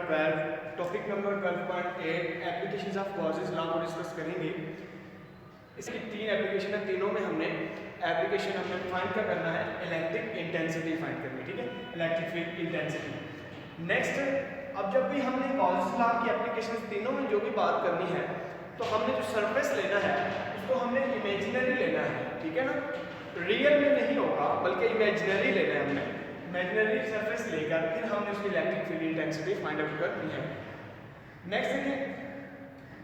12, topic number 12.8 applications of Gauss's law को discuss करेंगे। इसकी तीन एप्लीकेशन है, तीनों में हमने एप्लीकेशन हमें फाइंड क्या करना है, इलेक्ट्रिक इंटेंसिटी फाइंड करनी है, ठीक है, इलेक्ट्रिक फील्ड इंटेंसिटी। नेक्स्ट, अब जब भी हमने गॉसेस लॉ की एप्लीकेशन तीनों में जो भी बात करनी है, तो हमने जो सरफेस लेना है उसको हमने इमेजिनरी लेना है, ठीक है ना, रियल में नहीं होगा बल्कि इमेजिनरी लेना है। हमने इमेजिनरी सरफेस लेकर फिर हमने उसकी electric field intensity find out करनी है। नेक्स्ट देखिए,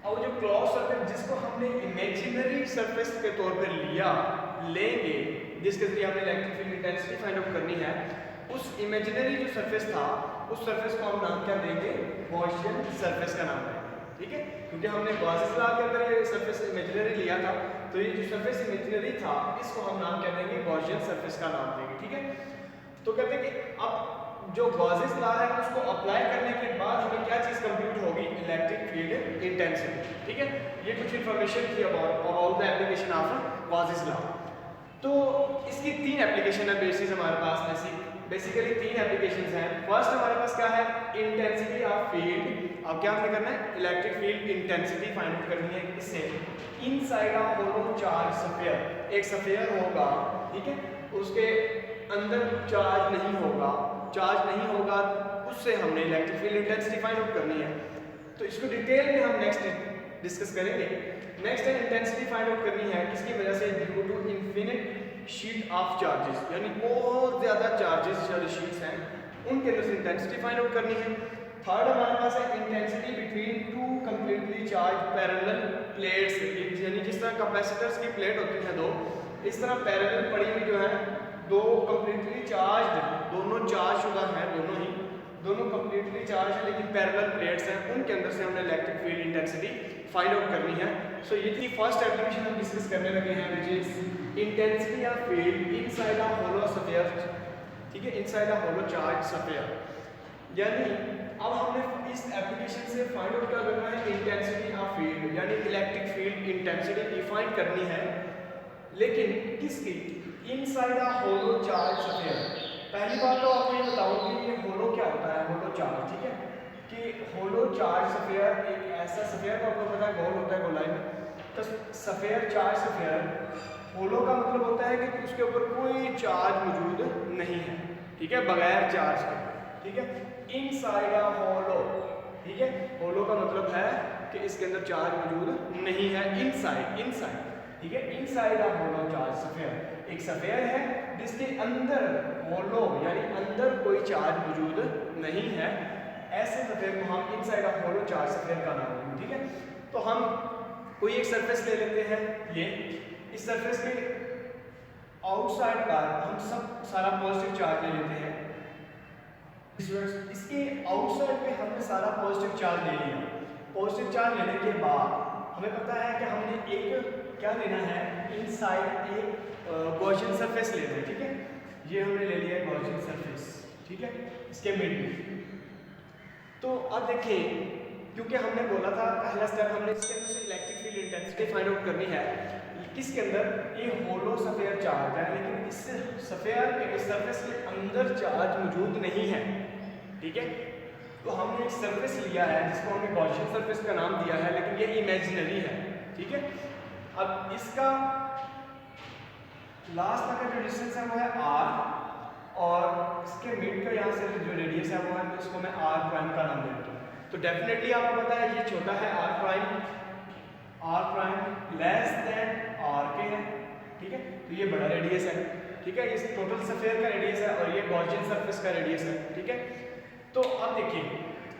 और जो क्लोज सरफेस जिसको हमने इमेजिनरी सरफेस के तौर पर लेंगे, जिसके जरिए हमने electric field intensity find out करनी है, उस इमेजिनरी जो सरफेस था उस सरफेस को हम नाम क्या देंगे, गॉसियन सरफेस का नाम देंगे, ठीक है, क्योंकि हमने गॉसेस लॉ के अंदर ये सरफेस इमेजिनरी लिया था, तो ये जो सरफेस इमेजिनरी था इसको हम नाम क्या देंगे, गॉसियन सरफेस का नाम देंगे, ठीक है। तो कहते हैं कि अब जो गॉसेस लॉ है उसको अप्लाई करने के बाद हमें क्या चीज कंप्यूट होगी, इलेक्ट्रिक फील्ड इंटेंसिटी, ठीक है। ये कुछ इंफॉर्मेशन थी about the application of Gauss's law. तो इसकी तीन एप्लीकेशन है बेसिस हमारे पास, बेसिकली तीन एप्लीकेशंस हैं। फर्स्ट हमारे पास क्या है, इंटेंसिटी ऑफ फील्ड। अब क्या हमें करना है, electric field intensity find out करनी है। इससे inside a hollow charge sphere, एक स्फीयर होगा, ठीक है, उसके अंदर चार्ज नहीं होगा, उससे हमने electric field intensity find out करनी है। तो इसको डिटेल में हम नेक्स्ट डिस्कस करेंगे। नेक्स्ट है इंटेंसिटी फाइंड आउट करनी है किसकी वजह से, due to infinite sheet of charges, यानी बहुत ज्यादा चार्जेस वाली शीट्स हैं उनके अंदर से इंटेंसिटी फाइंड आउट करनी है। थर्ड हमारे पास है intensity between two completely charge parallel plates, यानी जिस तरह कैपेसिटर्स की प्लेट होती है दो, इस तरह पैरेलल पड़ी हुई जो है दो कंप्लीटली चार्ज, दोनों चार्ज शुदा हैं, दोनों कंप्लीटली चार्ज है लेकिन पैरेलल प्लेट्स हैं, उनके अंदर से हमने electric field intensity find out करनी है। सो ये थी फर्स्ट एप्लीकेशन हम डिस्कस करने लगे हैं, which is intensity of field inside a hollow sphere, ठीक है, inside a hollow charge sphere. यानी अब हमने इस एप्लीकेशन से फाइंड आउट क्या करना है, इंटेंसिटी ऑफ फील्ड, यानी इलेक्ट्रिक फील्ड इंटेंसिटी डिफाइन करनी है, लेकिन किसकी, inside a hollow charge sphere. पहली बात तो आपको ये बताऊं कि ये होलो क्या होता है, होलो चार्ज, ठीक है, कि होलो चार्ज स्फीयर एक ऐसा स्फीयर का आपको पता है गोल होता है गोलाई में, तो स्फीयर चार्ज स्फीयर, होलो का मतलब होता है कि उसके ऊपर कोई चार्ज मौजूद नहीं है, ठीक है, बगैर चार्ज के, ठीक है, इनसाइड अ होलो, ठीक है, होलो का मतलब है कि इसके अंदर चार्ज मौजूद नहीं है, इनसाइड, ठीक है, inside a hollow charge sphere, एक स्फीयर है जिसके अंदर होलो यानी अंदर कोई चार्ज मौजूद नहीं है, ऐसे स्फीयर को हम inside a hollow charge sphere का नाम देंगे, ठीक है। तो हम कोई एक सरफेस ले लेते हैं, ये इस सरफेस के आउटसाइड पर हम सब सारा पॉजिटिव चार्ज ले लेते हैं, इसके आउटसाइड पे हमने सारा पॉजिटिव चार्ज ले लिया। पॉजिटिव चार्ज लेने के बाद हमें पता है कि हमने एक क्या लेना है, इनसाइड एक गॉसियन सरफेस लेना है, ठीक है, ये हमने ले लिया गॉसियन सरफेस, ठीक है, इसके मिड में। तो अब देखिए, क्योंकि हमने बोला था पहला स्टेप हमने इसके अंदर से electric field intensity find out करनी है, किसके अंदर, ये होलो स्फीयर चार्ज है लेकिन इस स्फीयर के सरफेस के अंदर चार्ज मौजूद नहीं है, ठीक है। तो हमने एक सरफेस लिया है जिसको हमने गॉसियन सरफेस का नाम दिया है, लेकिन ये इमेजिनरी है, ठीक है। अब इसका लास्ट तक का जो डिस्टेंस है वो है r, और इसके मिड का यहाँ से जो रेडियस है वो है, तो इसको मैं r प्राइम का नाम देता हूँ। तो डेफिनेटली आपको पता है ये छोटा है r prime less than r के है, ठीक है, तो ये बड़ा रेडियस है, ठीक है, इस टोटल स्फीयर का रेडियस है और ये गॉसियन सरफेस का रेडियस है, ठीक है। तो अब देखिए,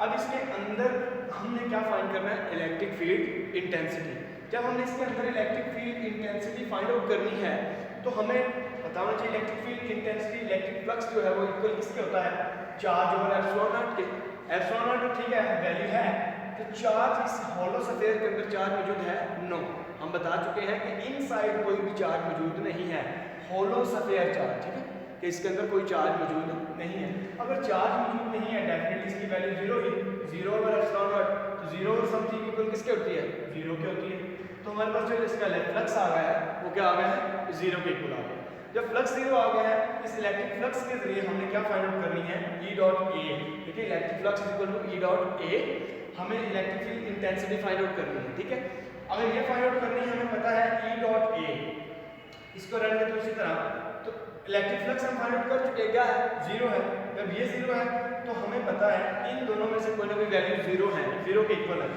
अब इसके अंदर हमने क्या फाइंड करना है, इलेक्ट्रिक फील्ड इंटेंसिटी। जब हमने इसके अंदर electric field intensity find out करनी है तो हमें पता होना चाहिए electric field intensity, electric flux जो है वो इक्वल किसके होता है, चार्ज ओवर एप्सिलॉन नॉट के। एप्सिलॉन नॉट ठीक है, वैल्यू है, तो चार्ज इस होलो स्फीयर के अंदर चार्ज मौजूद है, नो, हम बता चुके हैं कि इनसाइड कोई भी चार्ज मौजूद नहीं है, होलो स्फीयर चार्ज, ठीक है, कि इसके अंदर कोई चार्ज मौजूद नहीं है। अगर चार्ज मौजूद नहीं है डेफिनेटली इसकी value zero he, zero over epsilon not, तो जीरो ओवर समथिंग इक्वल किसके होती है, जीरो की होती है। तो हमारे पास जो इसका फ्लक्स आ गया है वो क्या आ गया है, जीरो के इक्वल आ गया। जब फ्लक्स जीरो आ गया है, इस इलेक्ट्रिक फ्लक्स के जरिए हमने क्या फाइंड आउट करनी है, E डॉट ए। देखिए electric flux is equal to E dot A, हमें electric field intensity find out करनी है। ठीक है, अगर ये फाइंड आउट करनी है, हमें पता है E डॉट ए, इसको रन करते उसी तरह, तो इलेक्ट्रिक फ्लक्स हम फाइंड आउट कर चुके, क्या है, जीरो है। जब ये जीरो है तो हमें पता है इन दोनों में से कोई ना कोई वैल्यू जीरो है, जीरो के इक्वल है।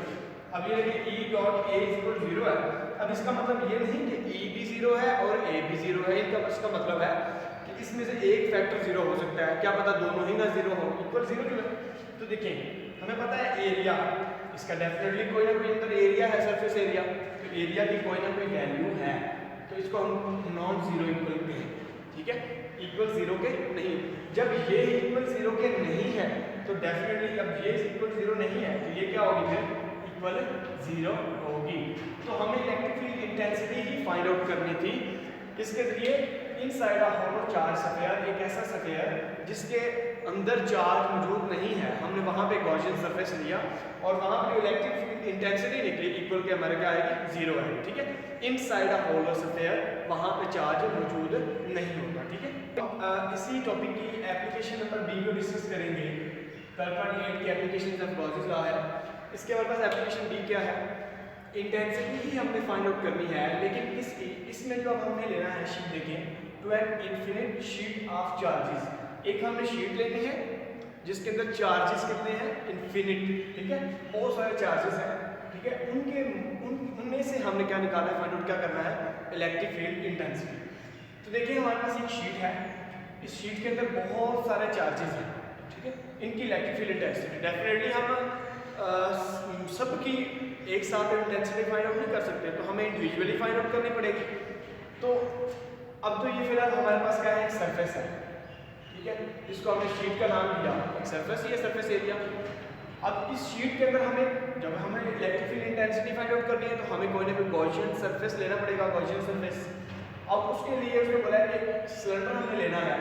अब ये देखिए E dot A is equal zero है। अब इसका मतलब ये नहीं कि E भी जीरो है और A भी जीरो है, इसका मतलब है कि इसमें से एक फैक्टर जीरो हो सकता है, क्या पता दोनों ही ना जीरो हो, इक्वल जीरो क्यों है। तो देखिए हमें पता है एरिया, इसका डेफिनेटली कोई ना कोई अंदर एरिया है, सरफेस एरिया, तो एरिया की कोई ना कोई वैल्यू है, तो इसको हम नॉन जीरो इक्वल कहें। ठीक है, इक्वल जीरो के नहीं। जब ये इक्वल जीरो के नहीं है तो डेफिनेटली अब ये इक्वल जीरो नहीं है तो ये क्या होगी, फिर इक्वल जीरो होगी। तो हमें इलेक्ट्रिक फील्ड इंटेंसिटी ही फाइंड आउट करनी थी, किसके जरिए, inside a hollow charge sphere, एक ऐसा स्फीयर जिसके अंदर चार्ज मौजूद नहीं है, हमने वहां पे गॉसियन सरफेस लिया और वहां पे इलेक्ट्रिक फील्ड इंटेंसिटी निकली इक्वल के हमारे क्या आएगी, जीरो आएगी। ठीक है, इनसाइड अ होलो स्फीयर, वहां पे चार्ज मौजूद नहीं होगा। ठीक है, तो इसी टॉपिक की एप्लीकेशन नंबर बी को डिस्कस करेंगे। 12.8 की एप्लीकेशन ऑफ गॉसियस लॉ है, इसके हमारे पास एप्लीकेशन बी क्या है, इंटेंसिटी ही हमने फाइंड आउट करनी है, लेकिन इसमें जो अब हमने लेना है शीट, देखें, to an infinite sheet of charges. एक हमने शीट लेनी है जिसके अंदर चार्जेस कितने हैं, इन्फिनिट। ठीक है, बहुत सारे चार्जेस हैं। ठीक है, उनमें से हमने क्या निकालना है, फाइंड आउट क्या करना है, इलेक्ट्रिक फील्ड इंटेंसिटी। तो देखिए हमारे पास एक शीट है, इस शीट के अंदर बहुत सारे चार्जेस हैं। ठीक है, इनकी इलेक्ट्रिक फील्ड इंटेंसिटी डेफिनेटली हम सबकी एक साथ इंटेंसिटी फाइंड आउट नहीं कर सकते, तो हमें इंडिविजुअली फाइंड आउट करनी पड़ेगी। तो अब तो ये फिलहाल हमारे पास क्या है, एक सरफेस है। ठीक है, इसको हमने शीट का नाम दिया एक सरफेस, ये सरफेस एरिया। अब इस शीट के अंदर जब हमें electric field intensity find out करनी है तो हमें कोई ना कोई गॉसियन सरफेस लेना पड़ेगा, गॉसियन सरफेस। अब उसके लिए उसने बोला है कि सिलेंडर हमें लेना है,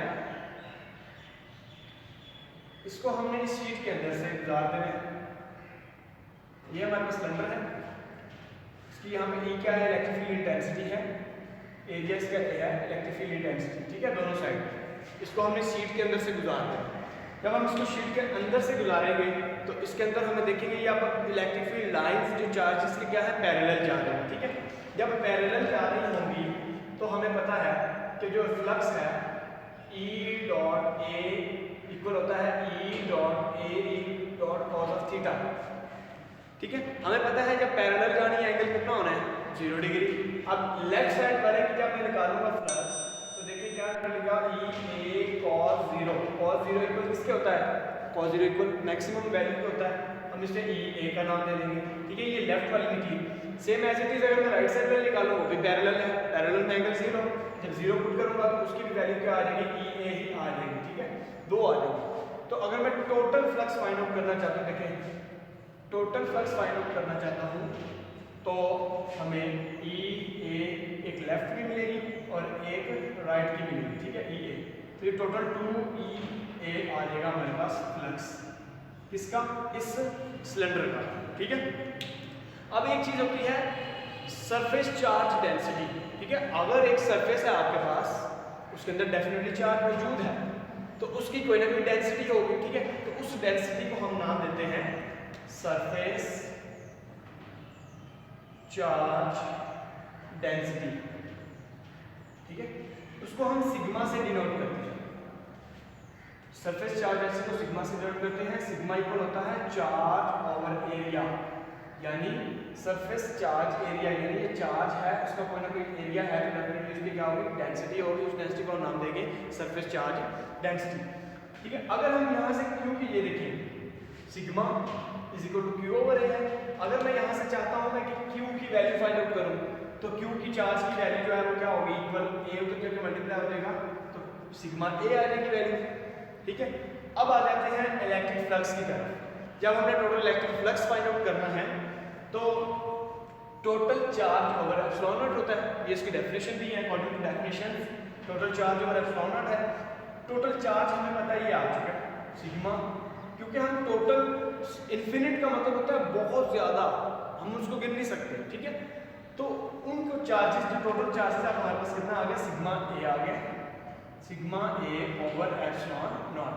इसको हमने इस शीट के अंदर से गुजार देना है। ये हमारे पास सिलेंडर है, इसकी यहाँ पे E क्या है, इलेक्ट्रिक फील्ड इंटेंसिटी है, एरिया इसका A है, इलेक्ट्रिक फील्ड इंटेंसिटी। ठीक है, दोनों साइड इसको हमने शीट के अंदर से गुजारना है। जब हम इसको शीट के अंदर से गुजारेंगे तो इसके अंदर हमें देखेंगे यहाँ पर इलेक्ट्रिक फील्ड लाइंस जो चार्जेस के क्या है, पैरेलल जा रहे हैं। ठीक है, जब पैरेलल जा रही होंगी तो हमें पता है कि जो फ्लक्स है E डॉट ए इक्वल होता है E dot A dot cos of theta. ठीक है, हमें पता है जब पैरेलल जानी है एंगल कितना होना है, 0 डिग्री। अब लेफ्ट साइड वाले की जब मैं निकालूंगा फ्लक्स तो देखिए क्या निकलेगा, E A cos 0। cos 0 equal किसके होता है, cos 0 इक्वल मैक्सिमम वैल्यू पे होता है, हम इसे E A का नाम दे देंगे। ठीक है, ये लेफ्ट वाली निकली। सेम एज इट इज अगर मैं राइट साइड वाले निकालूं वो भी पैरेलल है, पैरेलल में एंगल 0, जब 0 पुट करूंगा तो उसकी भी वैल्यू क्या आ जाएगी, E A ही आ जाएगी। ठीक है, 2 आ जाएगी। तो अगर मैं टोटल फ्लक्स फाइंड आउट करना चाहता हूँ, देखें टोटल फ्लक्स फाइंड आउट करना चाहता हूँ तो हमें E A एक लेफ्ट की मिलेगी और एक राइट की मिलेगी। ठीक है, E A, तो ये टोटल 2 E A आ जाएगा हमारे पास फ्लक्स, किसका, इस सिलेंडर का। ठीक है, अब एक चीज होती है सरफेस चार्ज डेंसिटी। ठीक है, अगर एक सरफेस है आपके पास, उसके अंदर डेफिनेटली चार्ज मौजूद है तो उसकी कोई ना कोई डेंसिटी होगी। ठीक है, तो उस डेंसिटी को हम नाम देते हैं सरफेस चार्ज डेंसिटी। ठीक है, उसको हम सिग्मा से डिनोट करते हैं, सरफेस चार्ज डेंसिटी को सिग्मा से डिनोट करते हैं। सिग्मा इक्वल होता है चार्ज ओवर एरिया, यानी सरफेस चार्ज एरिया, यानी ये चार्ज है उसका कोई ना कोई एरिया है तो डेफिनेटली इसकी क्या होगी, डेंसिटी होगी। उस डेंसिटी को हम नाम देंगे सरफेस चार्ज डेंसिटी। ठीक है, अगर हम यहाँ से क्यू की ये देखें, sigma is equal to Q over A है। अगर मैं यहाँ से चाहता हूँ मैं कि क्यू की वैल्यू फाइंड आउट करूँ तो क्यू की चार्ज की वैल्यू जो है वो क्या होगी, इक्वल ए उधर जाके मल्टीप्लाई हो जाएगा तो सिग्मा ए आ जाएगी वैल्यू। ठीक है, अब आ जाते हैं इलेक्ट्रिक फ्लक्स की तरफ। जब हमने total electric flux find out करना है तो total charge over epsilon naught होता है, ये इसकी डेफिनेशन भी है, according to definition total charge over epsilon naught है। टोटल चार्ज हमें पता है ये आ चुका है सिग्मा, क्योंकि हम टोटल इन्फिनिट का मतलब होता है बहुत ज्यादा, हम उसको गिन नहीं सकते। ठीक है, तो उनको चार्जेस जो टोटल चार्जेस है हमारे पास कितना आ गया, सिग्मा ए आ गया। Sigma A over epsilon not,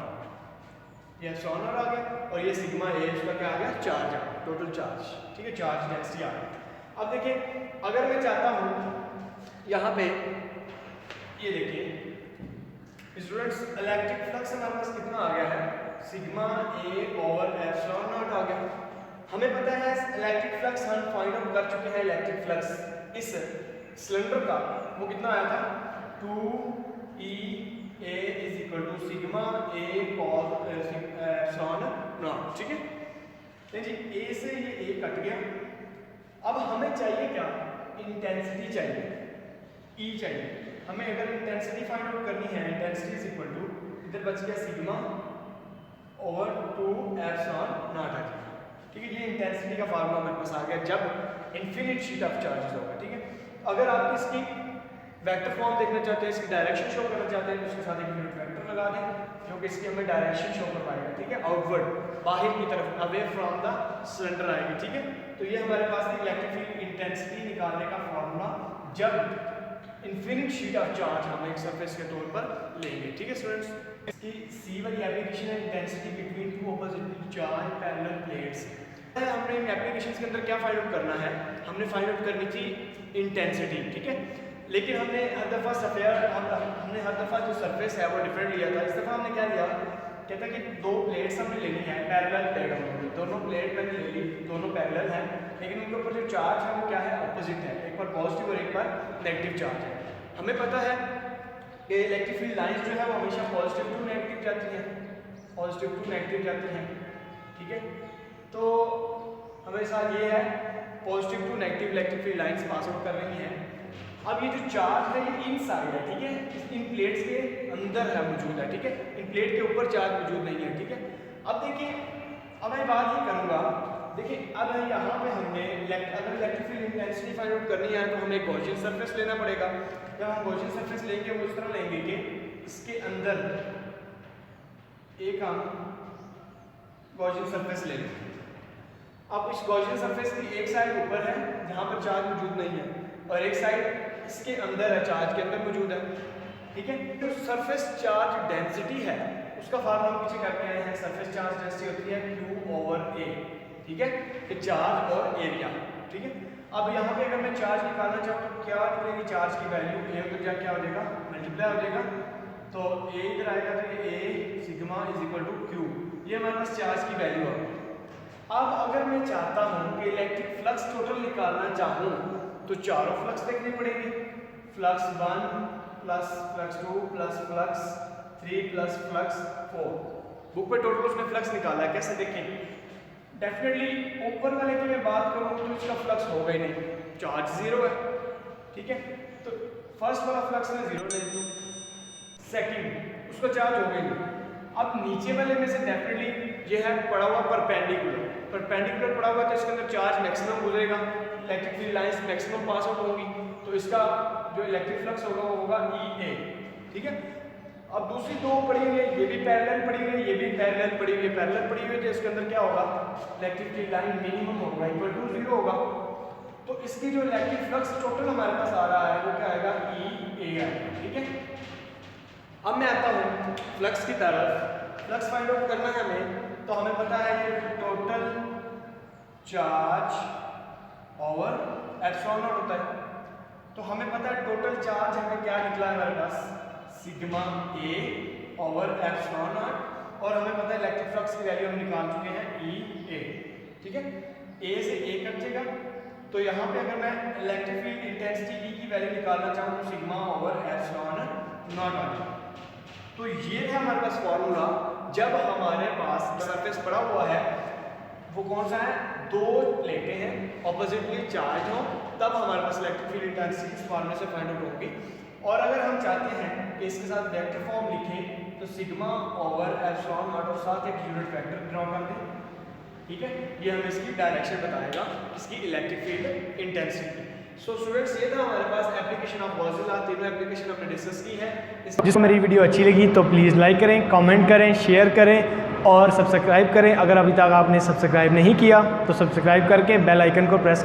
ये एप्सिलॉन नॉट आ गया और ये सिग्मा ए इसका क्या आ गया, चार्ज आ गया, टोटल चार्ज, ठीक है, चार्ज डेंसिटी आ गई। अब देखिए अगर मैं चाहता हूँ यहाँ पे ये देखिए स्टूडेंट्स, इलेक्ट्रिक फ्लक्स हमारे पास कितना आ गया है, sigma A over epsilon naught आ गया। हमें पता है इलेक्ट्रिक फ्लक्स हम फाइंड आउट कर चुके हैं, इलेक्ट्रिक फ्लक्स इस सिलेंडर का वो कितना आया था, 2E A is equal to sigma A cos epsilon naught, ठीक है। नहीं जी, ए से ये ए कट गया। अब हमें चाहिए क्या, इंटेंसिटी चाहिए, E चाहिए हमें। अगर इंटेंसिटी फाइंड आउट करनी है, इंटेंसिटी इज इक्वल टू, इधर बच गया सिग्मा ओवर 2 एप्सिलॉन नॉट आ गया, ठीक है। ये इंटेंसिटी का फार्मूला हमारे पास आ गया जब इनफिनिट शीट ऑफ चार्जेस होगा, ठीक है। अगर आप इसकी वेक्टर फॉर्म देखना चाहते हैं, इसकी डायरेक्शन शो करना चाहते हैं, तो उसके साथ एक यूनिट वेक्टर लगा दें जो कि इसकी हमें डायरेक्शन शो करवाएगा, ठीक है, आउटवर्ड, बाहर की तरफ, अवे फ्रॉम द सिलेंडर आएगी, ठीक है। तो ये हमारे पास थी इलेक्ट्रिक फील्ड इंटेंसिटी निकालने का फार्मूला जब इनफिनिट शीट ऑफ चार्ज हम एक सरफेस के तौर पर लेंगे, ठीक है स्टूडेंट्स। इसकी सी वाली एप्लीकेशन है intensity between two oppositely charge parallel plates. हमने इन एप्लीकेशंस के अंदर क्या फाइंड आउट करना है, हमने फाइंड आउट करनी थी इंटेंसिटी, ठीक है। लेकिन हमने हर दफ़ा हमने हर दफ़ा जो सरफेस है वो डिफरेंट लिया था। इस दफ़ा हमने क्या लिया, कहता है कि दो प्लेट्स हमने लेनी है, पैरेलल प्लेट हमने, दोनों प्लेट मैंने ले ली, दोनों पैरेलल हैं, लेकिन उनके ऊपर जो चार्ज है वो क्या है, अपोजिट है, एक बार पॉजिटिव और एक बार नेगेटिव चार्ज है। हमें पता है कि इलेक्ट्रिक फील्ड लाइंस जो है वो हमेशा पॉजिटिव टू नेगेटिव जाती हैं, पॉजिटिव टू नेगेटिव जाती हैं, ठीक है। तो हमेशा ये है positive to negative electric field lines pass out कर रही हैं। अब ये जो चार्ज है ये इनसाइड है, ठीक है, इन प्लेट्स के अंदर है, मौजूद है, ठीक है, इन प्लेट के ऊपर चार्ज मौजूद नहीं है, ठीक है। अब देखिए, अब मैं बात ये करूँगा, देखिए अब यहाँ पे हमने अगर electric field intensity find out करनी है तो हमें गॉसियन सरफेस लेना पड़ेगा। जब हम गॉसियन सरफेस लेंगे वो इस तरह लेंगे कि इसके अंदर एक हम गॉसियन सरफेस ले लेंगे। अब इस गॉसियन सरफेस की एक साइड ऊपर है जहाँ पर चार्ज मौजूद नहीं है और एक साइड इसके अंदर है, चार्ज के अंदर मौजूद है, ठीक है। तो सरफेस चार्ज डेंसिटी है उसका फार्मूला पीछे करके आए हैं, सरफेस चार्ज डेंसिटी होती है Q ओवर A, ठीक है, कि चार्ज और एरिया, ठीक है। अब यहाँ पे अगर मैं चार्ज निकालना चाहूँ तो क्या निकलेगी, चार्ज की वैल्यू A उधर जा क्या हो जाएगा, मल्टीप्लाई हो जाएगा, तो A इधर आएगा तो A sigma is equal to Q, ये हमारे पास चार्ज की वैल्यू है। अब अगर मैं चाहता हूँ कि इलेक्ट्रिक फ्लक्स टोटल निकालना चाहूँ तो चारों फ्लक्स देखने पड़ेंगे, flux 1 plus flux 2 plus flux 3 plus flux 4। Book पे टोटल उसने फ्लक्स निकाला है, कैसे देखें, डेफिनेटली ऊपर वाले की मैं बात करूँ तो इसका फ्लक्स होगा ही नहीं, चार्ज 0 है, ठीक है। तो फर्स्ट वाला फ्लक्स में 0 ले लूँ, सेकंड उसका चार्ज होगा ही नहीं। अब नीचे वाले में से डेफिनेटली ये है पड़ा हुआ परपेंडिकुलर, परपेंडिकुलर पड़ा हुआ तो इसके अंदर चार्ज मैक्सिमम गुजरेगा, electric field lines maximum pass out होंगी, तो इसका जो इलेक्ट्रिक फ्लक्स होगा वो होगा EA, ठीक है। अब दूसरी दो पड़ी हुई है, ये भी पैरेलल पड़ी हुई है, ये भी पैरेलल पड़ी हुई है, पैरेलल पड़ी हुई है, तो इसके अंदर क्या होगा, इलेक्ट्रिक फील्ड लाइन मिनिमम होगा, इक्वल टू 0 होगा, तो इसकी जो इलेक्ट्रिक फ्लक्स टोटल हमारे पास आ रहा है वो क्या आएगा, EA आएगा, ठीक है। अब मैं आता हूँ फ्लक्स की तरफ, फ्लक्स फाइंड आउट करना है हमें, तो हमें पता है ये total charge over epsilon naught होता है, तो हमें पता है टोटल चार्ज हमें क्या निकला है हमारे पास, sigma A over epsilon naught, और हमें पता है इलेक्ट्रिक फ्लक्स की वैल्यू हम निकाल चुके हैं EA, ठीक है। A से A कट जाएगा, तो यहाँ पे अगर मैं इलेक्ट्रिक फील्ड इंटेंसिटी E की वैल्यू निकालना चाहूँ तो सिग्मा ओवर एप्सिलॉन नॉट आ जाएगा। तो ये था हमारे पास फॉर्मूला जब हमारे पास सरफेस पड़ा हुआ है वो कौन सा है, दो प्लेटें हैं ऑपोजिटली चार्ज हो, तब हमारे पास इलेक्ट्रिक फील्ड इंटेंसिटी इस फॉर्मूले से फाइंड आउट होगी। और अगर हम चाहते हैं कि इसके साथ वेक्टर फॉर्म लिखें तो सिग्मा ओवर एप्सिलॉन नॉट और साथ एक यूनिट वेक्टर ड्रॉ कर दें, ठीक है, ये हमें इसकी डायरेक्शन बताएगा, इसकी electric field intensity. So students ये था हमारे पास एप्लीकेशन ऑफ गॉस लॉ, तीनों एप्लीकेशन हमने डिस्कस की है। जिसको मेरी वीडियो अच्छी लगी तो प्लीज़ लाइक करें, कमेंट करें, शेयर करें और सब्सक्राइब करें। अगर अभी तक आपने सब्सक्राइब नहीं किया तो सब्सक्राइब करके बेल आइकन को प्रेस